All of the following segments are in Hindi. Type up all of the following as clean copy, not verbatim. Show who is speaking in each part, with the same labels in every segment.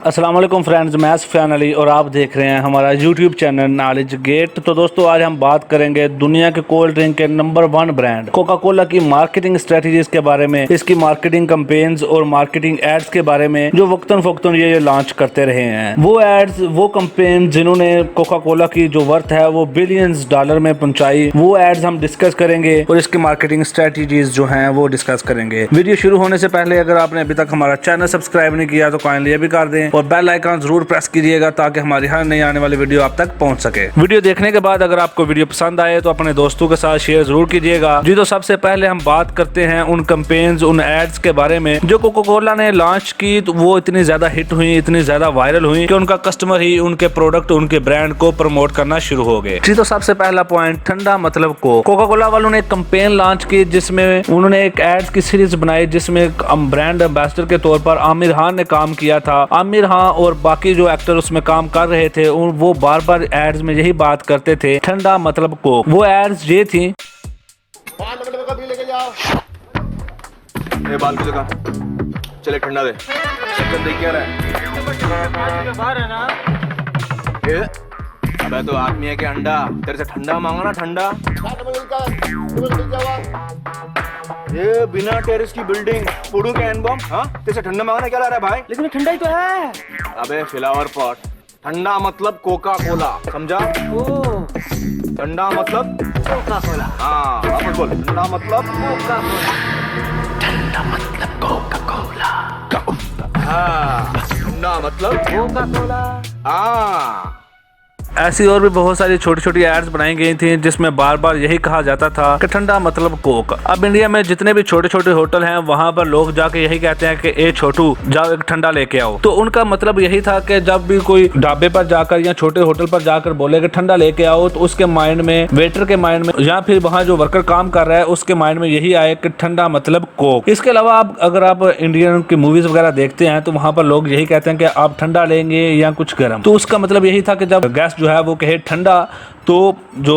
Speaker 1: अस्सलाम वालेकुम फ्रेंड्स, मैं सुफियान अली और आप देख रहे हैं हमारा यूट्यूब चैनल नॉलेज गेट। तो दोस्तों आज हम बात करेंगे दुनिया के कोल्ड ड्रिंक के नंबर 1 ब्रांड कोका कोला की मार्केटिंग स्ट्रेटजीज के बारे में, इसकी मार्केटिंग कैंपेन्स और मार्केटिंग एड्स के बारे में जो वक्तन फक्तन ये लॉन्च करते रहे हैं। वो एड्स, वो कैंपेन जिन्होंने कोका कोला की जो वर्थ है वो बिलियंस डॉलर में पहुंचाई, वो एड्स हम डिस्कस करेंगे और इसकी मार्केटिंग स्ट्रेटजीज जो हैं वो डिस्कस करेंगे। वीडियो शुरू होने से पहले अगर आपने अभी तक हमारा चैनल सब्सक्राइब नहीं किया तो काइंडली भी कर दें और बेल आइकन जरूर प्रेस कीजिएगा ताकि हमारी हर नई आने वाली वीडियो आप तक पहुंच सके। वीडियो देखने के बाद अगर आपको वीडियो पसंद आए तो अपने दोस्तों के साथ शेयर जरूर कीजिएगा। जी तो सबसे पहले हम बात करते हैं उन कैंपेन्स, उन एड्स के बारे में जो कोका कोला ने लॉन्च की। तो वो इतनी ज्यादा हिट हुई, इतनी ज्यादा वायरल हुई कि उनका कस्टमर ही उनके प्रोडक्ट, उनके ब्रांड को प्रमोट करना शुरू हो गए। जी तो सबसे पहला पॉइंट, ठंडा मतलब कोका कोला वालों ने एक कैंपेन लॉन्च की जिसमें उन्होंने एक एड्स की सीरीज बनाई जिसमें ब्रांड एम्बेसडर के तौर पर आमिर खान ने काम किया था। आमिर खान और बाकी जो एक्टर उसमें काम कर रहे थे वो बार बार एड्स में यही बात करते थे, ठंडा मतलब कोक। वो एड्स ये थी,
Speaker 2: लेके जाओ ये बाल की जगह चले ठंडा दे देख क्या रहा है बाहर है ना ये। अबे तो आदमी है कि अंडा, तेरे से ठंडा मांगा ना ठंडा। ये बिना टेरेस की बिल्डिंग फोड़ू के एन बम, हाँ तेरे से ठंडा मांगना क्या ला रहा है भाई? लेकिन ठंडा ही तो है। अबे फ्लावर पॉट, ठंडा मतलब कोका कोला, समझा? ठंडा मतलब कोका कोला। हाँ अब बोल, ठंडा मतलब कोका कोला। ठंडा मतलब कोका कोला। हाँ ठंडा मतलब कोका कोला। हाँ
Speaker 1: ऐसी और भी बहुत सारी छोटी छोटी एड्स बनाई गई थी जिसमें बार बार यही कहा जाता था कि ठंडा मतलब कोक। अब इंडिया में जितने भी छोटे छोटे होटल हैं वहां पर लोग जाके यही कहते हैं कि ए छोटू जाओ एक ठंडा लेके आओ। तो उनका मतलब यही था कि जब भी कोई ढाबे पर जाकर या छोटे होटल पर जाकर बोले कि ठंडा लेके आओ तो उसके माइंड में, वेटर के माइंड में या फिर वहाँ जो वर्कर काम कर रहा है उसके माइंड में यही आए कि ठंडा मतलब कोक। इसके अलावा आप अगर आप इंडियन की मूवीज वगैरह देखते हैं तो वहां पर लोग यही कहते हैं कि आप ठंडा लेंगे या कुछ गर्म। तो उसका मतलब यही था कि जब गैस जो है वो कहे ठंडा तो जो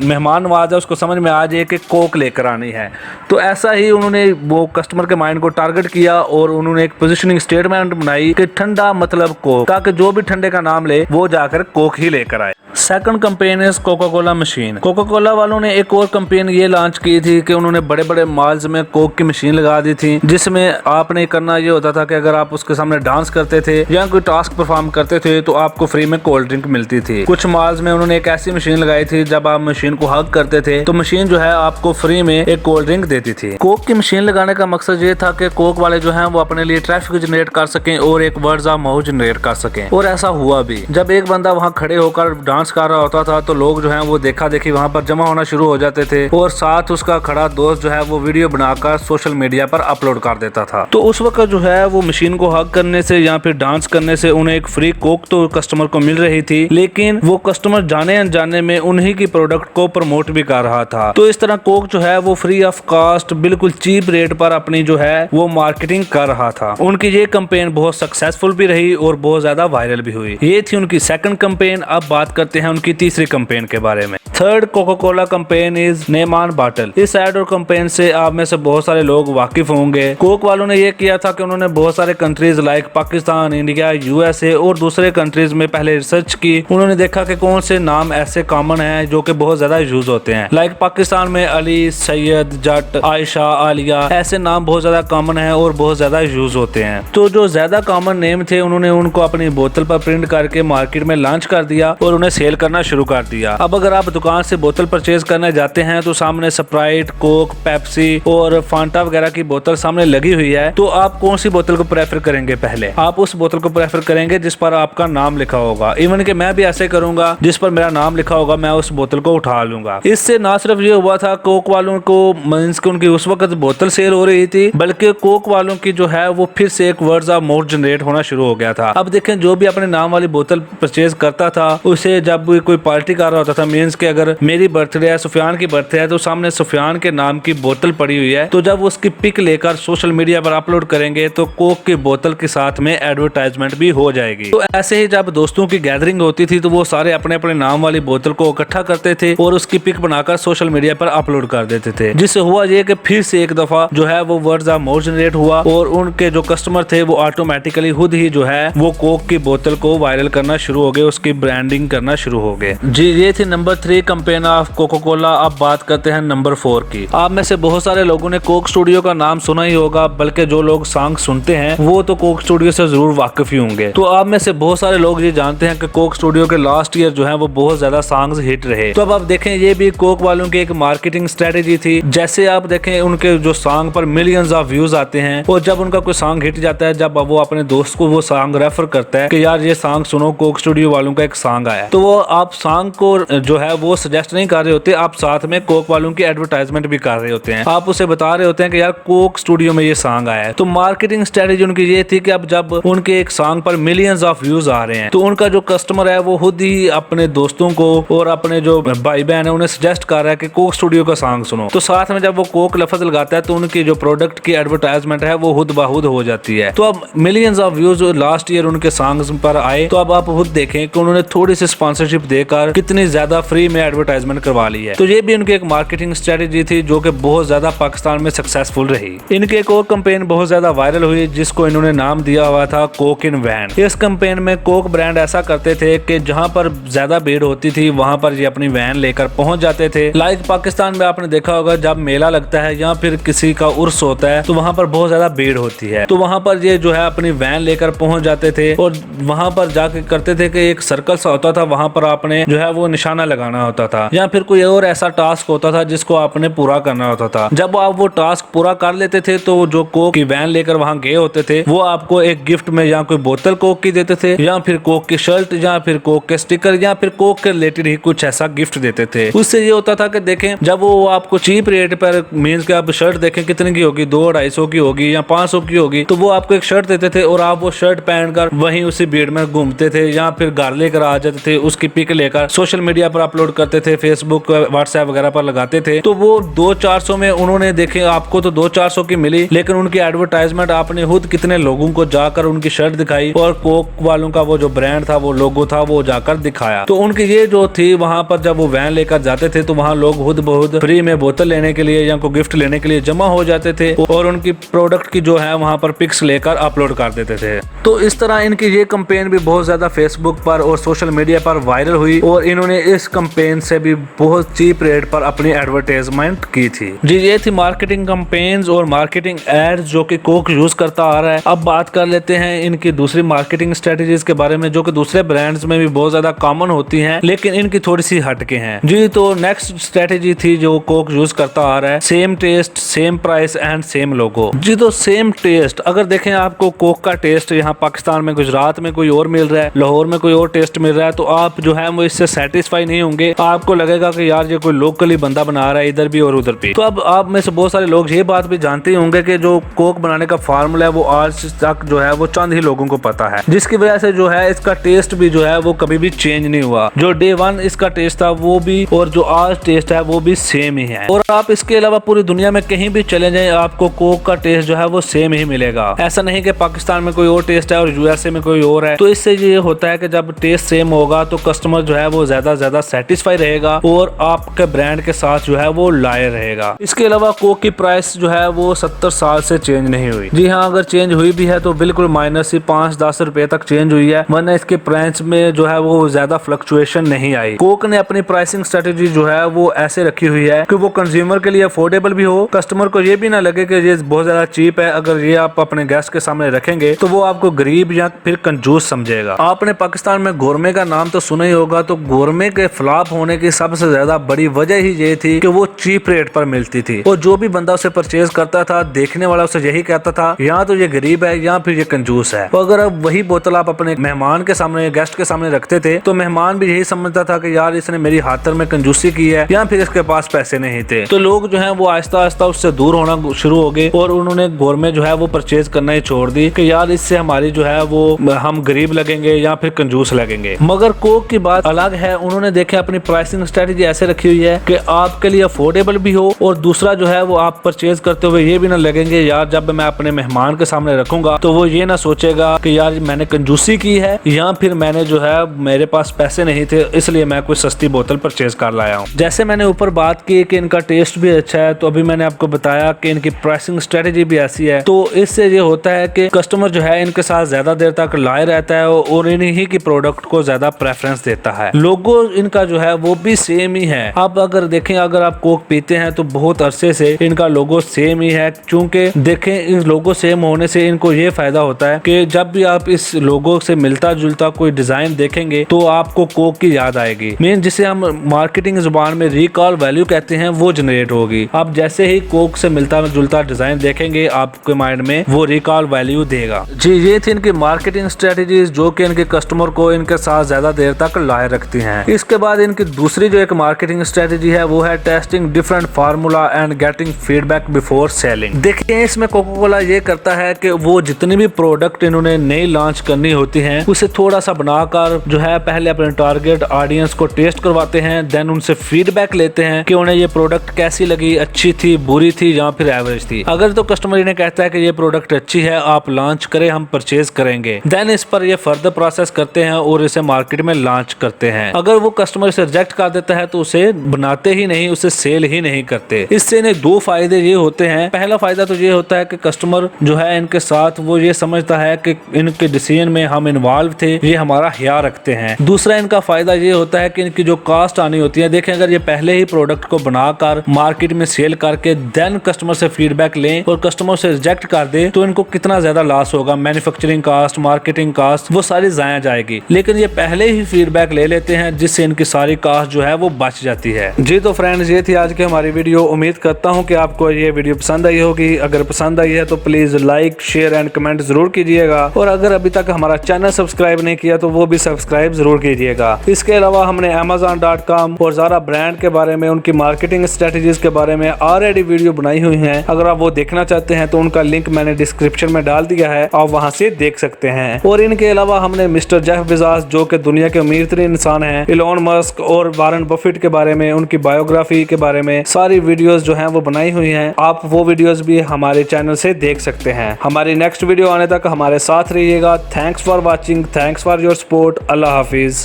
Speaker 1: मेहमान नवाज है उसको समझ में आ जाए कि कोक लेकर आनी है। तो ऐसा ही उन्होंने वो कस्टमर के माइंड को टारगेट किया और उन्होंने एक पोजीशनिंग स्टेटमेंट बनाई कि ठंडा मतलब कोक, ताकि जो भी ठंडे का नाम ले वो जाकर कोक ही लेकर आए। Second campaign is Coca Cola machine. Coca Cola वालों ने एक और कैंपेन ये लॉन्च की थी कि उन्होंने बड़े बड़े मॉल्स में कोक की मशीन लगा दी थी जिसमें आपने करना ये होता था कि अगर आप उसके सामने डांस करते थे या कोई टास्क परफॉर्म करते थे तो आपको फ्री में कोल्ड ड्रिंक मिलती थी। कुछ मॉल्स में उन्होंने एक ऐसी मशीन लगाई थी जब आप मशीन को हग करते थे तो मशीन जो है आपको फ्री में एक कोल्ड ड्रिंक देती थी। कोक की मशीन लगाने का मकसद ये था कि कोक वाले जो है वो अपने लिए ट्रैफिक जनरेट कर सकें और एक वर्ड्स ऑफ माउथ जनरेट कर सकें। और ऐसा हुआ भी। जब एक बंदा वहाँ खड़े होकर डांस कर रहा होता था तो लोग जो है वो देखा देखी वहाँ पर जमा होना शुरू हो जाते थे और साथ उसका खड़ा दोस्त जो है वो वीडियो बनाकर सोशल मीडिया पर अपलोड कर देता था। तो उस वक्त जो है वो मशीन को हग करने से या फिर डांस करने से उन्हें एक फ्री कोक तो कस्टमर को मिल रही थी, लेकिन वो कस्टमर जाने अनजाने में उन्हीं की प्रोडक्ट को प्रमोट भी कर रहा था। तो इस तरह कोक जो है वो फ्री ऑफ कॉस्ट बिल्कुल चीप रेट पर अपनी जो है वो मार्केटिंग कर रहा था। उनकी ये कैंपेन बहुत सक्सेसफुल भी रही और बहुत ज्यादा वायरल भी हुई। ये थी उनकी सेकंड कैंपेन। अब बात करते हैं उनकी तीसरी कैंपेन के बारे में। Third Coca Cola campaign is name on bottle. इस एड और कैंपेन से आप में से बहुत सारे लोग वाकिफ होंगे। कोक वालों ने ये किया था कि उन्होंने बहुत सारे countries like Pakistan, India, USA और दूसरे कंट्रीज में पहले रिसर्च की। उन्होंने देखा कि कौन से नाम ऐसे कॉमन हैं जो कि बहुत ज्यादा यूज होते हैं। लाइक पाकिस्तान में अली, सैयद, जट, आयशा, आलिया, ऐसे नाम बहुत ज्यादा कॉमन है और बहुत ज्यादा यूज होते हैं। तो जो ज्यादा कॉमन नेम थे उन्होंने उनको अपनी बोतल पर प्रिंट करके मार्केट में लॉन्च कर दिया और उन्हें सेल करना शुरू कर दिया। अब अगर आप दुकान से बोतल परचेज करने जाते हैं तो सामने स्प्राइट, कोक, पेप्सी और फांटा वगैरह की बोतल सामने लगी हुई है, तो आप कौन सी बोतल को प्रेफर करेंगे? पहले आप उस बोतल को प्रेफर करेंगे जिस पर आपका नाम लिखा होगा। इवन कि मैं भी ऐसे करूंगा, जिस पर मेरा नाम लिखा होगा मैं उस बोतल को उठा लूंगा। इससे ना सिर्फ ये हुआ था कोक वालों को मींस कि उनकी उस वक्त बोतल सेल हो रही थी, बल्कि कोक वालों की जो है वो फिर से एक वर्ड्स ऑफ माउथ जनरेट होना शुरू हो गया था। अब देखें, जो भी अपने नाम वाली बोतल परचेज करता था उसे जब जब भी कोई पार्टी कर रहा होता था, मीन्स के अगर मेरी बर्थडे है, सुफियान की बर्थडे है, तो सामने सुफियान के नाम की बोतल पड़ी हुई है, तो जब उसकी पिक लेकर सोशल मीडिया पर अपलोड करेंगे तो कोक की बोतल के साथ में एडवर्टाइजमेंट भी हो जाएगी। तो ऐसे ही जब दोस्तों की गैदरिंग होती थी तो वो सारे अपने अपने नाम वाली बोतल को इकट्ठा करते थे और उसकी पिक बनाकर सोशल मीडिया पर अपलोड कर देते थे, जिससे हुआ ये कि फिर से एक दफा जो है वो वर्ड्स ऑफ माउथ जनरेट हुआ और उनके जो कस्टमर थे वो ऑटोमेटिकली खुद ही जो है वो कोक की बोतल को वायरल करना शुरू हो गए, उसकी ब्रांडिंग करना शुरू हो गए। जी, ये थी number 3 campaign of Coca Cola. अब बात करते हैं नंबर 4 की। आप में से बहुत सारे लोगों ने कोक स्टूडियो का नाम सुना ही होगा, बल्कि जो लोग सॉन्ग सुनते हैं वो तो कोक स्टूडियो से जरूर वाकिफ ही होंगे। तो आप में से बहुत सारे लोग ये जानते हैं कि कोक स्टूडियो के लास्ट ईयर जो है वो बहुत ज्यादा सॉन्ग्स हिट रहे। तो अब आप देखें, ये भी कोक वालों की एक मार्केटिंग स्ट्रेटेजी थी। जैसे आप देखें, उनके जो सॉन्ग पर मिलियंस ऑफ व्यूज आते हैं और जब उनका कोई सॉन्ग हिट जाता है, जब वो अपने दोस्त को वो सॉन्ग रेफर करता है कि यार ये सॉन्ग सुनो, कोक स्टूडियो वालों का एक सॉन्ग आया, तो वो आप सॉन्ग को जो है वो सजेस्ट नहीं कर रहे होते, आप साथ में कोक वालों की एडवर्टाइजमेंट भी कर रहे होते हैं। आप उसे बता रहे होते हैं कि यार कोक स्टूडियो में ये सॉन्ग आया है। तो मार्केटिंग स्ट्रेटेजी उनकी ये थी कि अब जब उनके एक सॉन्ग पर मिलियंस ऑफ व्यूज आ रहे हैं तो उनका जो कस्टमर है वो खुद ही अपने दोस्तों को और अपने जो भाई बहन है उन्हें सजेस्ट कर रहा है कि कोक स्टूडियो का सॉन्ग सुनो। तो साथ में जब वो कोक लफ्ज लगाता है तो उनकी जो प्रोडक्ट की एडवर्टाइजमेंट है वो खुद बाहुद हो जाती है। तो अब millions of views last year उनके सॉन्ग्स पर आए, तो अब आप खुद देखें कि उन्होंने थोड़ी सी स्पॉन्सरशिप देकर कितनी ज्यादा फ्री में एडवर्टाइजमेंट करवा ली है। तो ये भी उनकी एक मार्केटिंग स्ट्रेटेजी थी जो कि बहुत ज्यादा पाकिस्तान में सक्सेसफुल रही। इनके एक और कैंपेन बहुत ज्यादा वायरल हुई जिसको इन्होंने नाम दिया हुआ था कोक इन वैन। इस कैंपेन में कोक ब्रांड ऐसा करते थे कि जहां पर ज्यादा भीड़ होती थी वहां पर ये अपनी वैन लेकर पहुंच जाते थे। लाइक पाकिस्तान में आपने देखा होगा, जब मेला लगता है या फिर किसी का उर्स होता है तो वहां पर बहुत ज्यादा भीड़ होती है, तो वहां पर ये जो है अपनी वैन लेकर पहुंच जाते थे और वहां पर जाके करते थे कि एक सर्कल सा होता था, वहां पर आपने जो है वो निशाना लगाना होता था या फिर कोई और ऐसा टास्क होता था जिसको आपने पूरा करना होता था। जब आप वो टास्क पूरा कर लेते थे तो जो कोक की वैन लेकर वहां गए होते थे वो आपको एक गिफ्ट में या कोई बोतल कोक की देते थे या फिर कोक की शर्ट या फिर कोक के स्टिकर या फिर कोक के रिलेटेड ही कुछ ऐसा गिफ्ट देते थे। उससे ये होता था कि देखें, जब वो आपको चीप रेट पर मीन्स के आप शर्ट देखें कितने की होगी, 200-250 की होगी या 500 की होगी, तो वो आपको एक शर्ट देते थे और आप वो शर्ट पहनकर वहीं उसी भीड़ में घूमते थे या फिर घर लेकर आ जाते थे, उसकी पिक लेकर सोशल मीडिया पर अपलोड करते थे, फेसबुक व्हाट्सएप वगैरह पर लगाते थे। तो वो 200-400 में उन्होंने देखे, आपको तो 200-400 की मिली, लेकिन उनकी एडवर्टाइजमेंट आपने खुद कितने लोगों को जाकर उनकी शर्ट दिखाई और कोक वालों का वो जो ब्रांड था, वो लोगो था, वो जाकर दिखाया। तो उनकी ये जो थी, वहां पर जब वो वैन लेकर जाते थे तो वहां लोग खुद बहुत फ्री में बोतल लेने के लिए या कोई गिफ्ट लेने के लिए जमा हो जाते थे और उनकी प्रोडक्ट की जो है वहां पर पिक्स लेकर अपलोड कर देते थे। तो इस तरह इनकी ये कैंपेन भी बहुत ज्यादा फेसबुक पर और सोशल मीडिया पर वायरल हुई और इन्होंने इस कैंपेन से भी बहुत चीप रेट पर अपनी एडवर्टाइजमेंट की थी। जी, ये थी मार्केटिंग कैंपेन्स और मार्केटिंग एड्स जो कि कोक यूज करता आ रहा है। अब बात कर लेते हैं इनकी दूसरी मार्केटिंग स्ट्रेटेजीज के बारे में जो कि दूसरे ब्रांड्स में भी बहुत ज्यादा कॉमन होती हैं, लेकिन इनकी थोड़ी सी हटके हैं। जी, तो नेक्स्ट स्ट्रेटेजी थी जो कोक यूज करता आ रहा है, same taste, same price and same logo. जी, तो सेम टेस्ट, अगर देखें आपको कोक का टेस्ट यहाँ पाकिस्तान में, गुजरात में कोई और मिल रहा है, लाहौर में कोई और टेस्ट मिल रहा है, तो आप जो है वो इससे सेटिस्फाई नहीं होंगे। आपको लगेगा कि यार ये कोई लोकली बंदा बना रहा है इधर भी और उधर भी। तो अब आप में से बहुत सारे लोग ये बात भी जानते ही होंगे कि जो कोक बनाने का फार्मूला है वो आज तक जो है वो चंद ही लोगों को पता है, जिसकी वजह से जो है इसका टेस्ट भी जो है वो कभी भी चेंज नहीं हुआ। जो डे 1 इसका टेस्ट था वो भी और जो आज टेस्ट है वो भी सेम ही है। और आप इसके अलावा पूरी दुनिया में कहीं भी चले जाएं आपको कोक का टेस्ट जो है वो सेम ही मिलेगा। ऐसा नहीं कि पाकिस्तान में कोई और टेस्ट है और यूएसए में कोई और है। तो इससे ये होता है कि जब टेस्ट सेम होगा तो कस्टमर जो है वो ज्यादा सेटिस्फाई रहेगा और आपके ब्रांड के साथ जो है वो लाये रहेगा। इसके अलावा कोक की प्राइस जो है वो 70 साल से चेंज नहीं हुई। जी हाँ, अगर चेंज हुई भी है तो बिल्कुल माइनस ही 5-10 रुपए तक चेंज हुई है, वरना इसके प्राइस में जो है वो ज्यादा फ्लक्चुएशन नहीं आई। कोक ने अपनी प्राइसिंग स्ट्रेटेजी जो है वो ऐसे रखी हुई है कि वो कंज्यूमर के लिए अफोर्डेबल भी हो, कस्टमर को ये भी ना लगे कि ये बहुत ज्यादा चीप है। अगर ये आप अपने गेस्ट के सामने रखेंगे तो वो आपको गरीब या फिर कंजूस समझेगा। आपने पाकिस्तान में गोरमे का नाम तो सुना ही होगा, तो गोरमे के फ्लॉप होने की सबसे ज्यादा बड़ी वजह ही ये थी कि वो चीप रेट पर मिलती थी और जो भी बंदा उसे परचेज करता था, देखने वाला उसे यही कहता था या तो ये गरीब है या फिर ये कंजूस है। तो अगर अब वही बोतल आप अपने मेहमान के सामने, गेस्ट के सामने रखते थे तो मेहमान भी यही समझता था कि यार इसने मेरी खातिर में कंजूसी की है या फिर इसके पास पैसे नहीं थे। तो लोग जो है वो आहिस्ता आहिस्ता उससे दूर होना शुरू हो गए और उन्होंने गोरमे जो है वो परचेज करना ही छोड़ दी कि यार इससे हमारी जो है वो हम गरीब लगेंगे या फिर कंजूस लगेंगे। मगर कोक कोक की बात अलग है, उन्होंने देखे अपनी प्राइसिंग स्ट्रेटेजी ऐसे रखी हुई है कि आपके लिए अफोर्डेबल भी हो और दूसरा जो है वो आप परचेज करते हुए ये भी ना लगेंगे यार जब मैं अपने मेहमान के सामने रखूंगा तो वो ये ना सोचेगा कि यार मैंने कंजूसी की है या फिर मैंने जो है मेरे पास पैसे नहीं थे इसलिए मैं कोई सस्ती बोतल परचेज कर लाया हूँ। जैसे मैंने ऊपर बात की कि इनका टेस्ट भी अच्छा है, तो अभी मैंने आपको बताया कि इनकी प्राइसिंग स्ट्रेटेजी भी ऐसी है, तो इससे ये होता है कि कस्टमर जो है इनके साथ ज्यादा देर तक लाए रहता है और इन्हीं की प्रोडक्ट को ज्यादा प्रेफरेंस देता है। लोगो इनका जो है वो भी सेम ही है। आप अगर देखें, अगर आप कोक पीते हैं तो बहुत अरसे से इनका लोगो सेम ही है, क्योंकि देखें इस लोगो सेम होने से इनको ये फायदा होता है कि जब भी आप इस लोगो से मिलता जुलता कोई डिजाइन देखेंगे तो आपको कोक की याद आएगी। मेन जिसे हम मार्केटिंग जुबान में रिकॉल वैल्यू कहते हैं वो जनरेट होगी। आप जैसे ही कोक से मिलता जुलता डिजाइन देखेंगे आपके माइंड में वो रिकॉल वैल्यू देगा। जी ये थी इनकी मार्केटिंग स्ट्रेटेजीज जो कि इनके कस्टमर को इनके साथ ज्यादा देर तक लाए रखती हैं। इसके बाद इनकी दूसरी जो एक मार्केटिंग स्ट्रेटेजी है वो है testing different formula and getting feedback before selling. देखिए इसमें कोका कोला ये करता है कि वो जितनी भी प्रोडक्ट इन्होंने नई लॉन्च करनी होती हैं उसे थोड़ा सा बनाकर जो है पहले अपने टारगेट ऑडियंस को टेस्ट करवाते हैं, देन उनसे फीडबैक लेते हैं कि उन्हें ये प्रोडक्ट कैसी लगी, अच्छी थी, बुरी थी या फिर एवरेज थी। अगर तो कस्टमर इन्हें कहता है कि ये प्रोडक्ट अच्छी है, आप लॉन्च करें, हम परचेज करेंगे, देन इस पर ये फर्दर प्रोसेस करते हैं और इसे मार्केट में लॉन्च करते हैं। अगर वो कस्टमर इसे रिजेक्ट कर देता है तो उसे बनाते ही नहीं, उसे सेल ही नहीं करते। इससे इन्हें दो फायदे ये होते हैं। पहला फायदा तो ये होता है कि कस्टमर जो है इनके साथ वो ये समझता है कि इनके डिसीजन में हम इन्वॉल्व थे, ये हमारा ख्याल रखते हैं। दूसरा इनका फायदा ये होता है कि इनकी जो कॉस्ट आनी होती है, देखें अगर ये पहले ही प्रोडक्ट को बनाकर मार्केट में सेल करके देन कस्टमर से फीडबैक लें और कस्टमर से रिजेक्ट कर दे तो इनको कितना ज्यादा लॉस होगा, मैन्युफैक्चरिंग कास्ट, मार्केटिंग कास्ट वो सारी जाया जाएगी। लेकिन ये पहले ही फीडबैक ले लेते हैं जिससे इनकी सारी कास्ट जो है वो बच जाती है। जी तो फ्रेंड्स ये थी आज की हमारी वीडियो। उम्मीद करता हूँ कि आपको ये वीडियो पसंद आई होगी। अगर पसंद आई है तो please like, share and comment जरूर कीजिएगा और अगर अभी तक हमारा चैनल सब्सक्राइब नहीं किया तो वो भी सब्सक्राइब जरूर कीजिएगा। इसके अलावा हमने Amazon.com और Zara ब्रांड के बारे में, उनकी मार्केटिंग स्ट्रेटेजीज के बारे में ऑलरेडी वीडियो बनाई हुई है। अगर आप वो देखना चाहते हैं तो उनका लिंक मैंने डिस्क्रिप्शन में डाल दिया है, आप वहां से देख सकते हैं। और इनके अलावा हमने मिस्टर जेफ बेजोस जो कि दुनिया के अमीर तरीन इंसान हैं, इलॉन मस्क और वॉरेन बफेट के बारे में, उनकी बायोग्राफी के बारे में सारी वीडियोस जो हैं वो बनाई हुई हैं। आप वो वीडियोस भी हमारे चैनल से देख सकते हैं। हमारी नेक्स्ट वीडियो आने तक हमारे साथ रहिएगा। Thanks for watching, thanks for your support. Allah Hafiz.